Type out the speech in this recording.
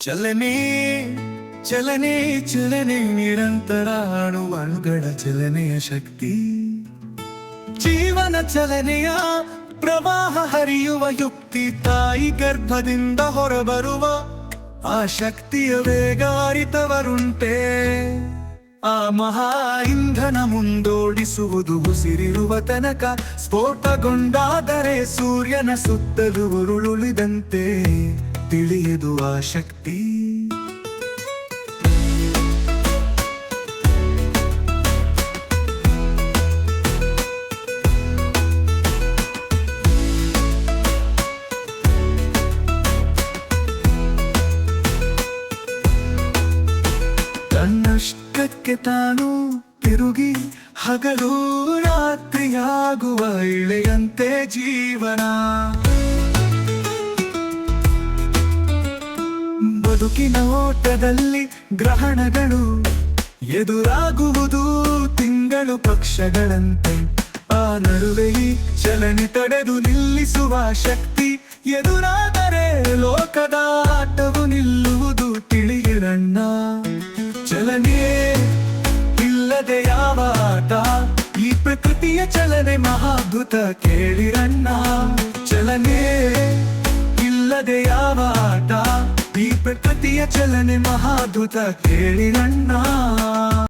ಚಲನೆ ಚಲನೆ ಚಲನೆ ನಿರಂತರ ಅಣುಗಳ ಚಲನೆಯ ಶಕ್ತಿ, ಜೀವನ ಚಲನೆಯ ಪ್ರವಾಹ ಹರಿಯುವ ಯುಕ್ತಿ, ತಾಯಿ ಗರ್ಭದಿಂದ ಹೊರಬರುವ ಆ ಶಕ್ತಿಯ ವೇಗ ಅರಿತವರುಂಟೆ. ಆ ಮಹಾ ಇಂಧನ ಮುಂದೋಡಿಸುವುದು ಉಸಿರಿರುವ ತನಕ, ಸ್ಫೋಟಗೊಂಡಾದರೆ ಸೂರ್ಯನ ಸುತ್ತಲೂ ಉರುಳುಳಿದಂತೆ ತಿಳಿಯದು ಆ ಶಕ್ತಿ. ತನ್ನಷ್ಟಕ್ಕೆ ತಾನು ತಿರುಗಿ ಹಗಲು ರಾತ್ರಿಯಾಗುವ ಇಳೆಯಂತೆ ಜೀವನ. ಬದುಕಿನ ಓಟದಲ್ಲಿ ಗ್ರಹಣಗಳು ಎದುರಾಗುವುದು ತಿಂಗಳು ಪಕ್ಷಗಳಂತೆ. ಆ ನಡುವೆ ಈ ಚಲನೆ ತಡೆದು ನಿಲ್ಲಿಸುವ ಶಕ್ತಿ ಎದುರಾದರೆ ಲೋಕದ ಆಟವು ನಿಲ್ಲುವುದು ತಿಳಿಯಿರಣ್ಣ. ಚಲನೆ ಇಲ್ಲದೆ ಯಾವ ಆಟ, ಈ ಪ್ರಕೃತಿಯ ಚಲನೆ ಮಹಾದ್ಭುತ ಕೇಳಿರಣ್ಣ. ಚಲನೆ ಇಲ್ಲದೆ ಯಾವ ಆಟ, ಈ ಪ್ರಕೃತಿಯ ಚಲನೆ ಮಹಾದ್ಭುತ ಕೇಳಿರಣ್ಣ.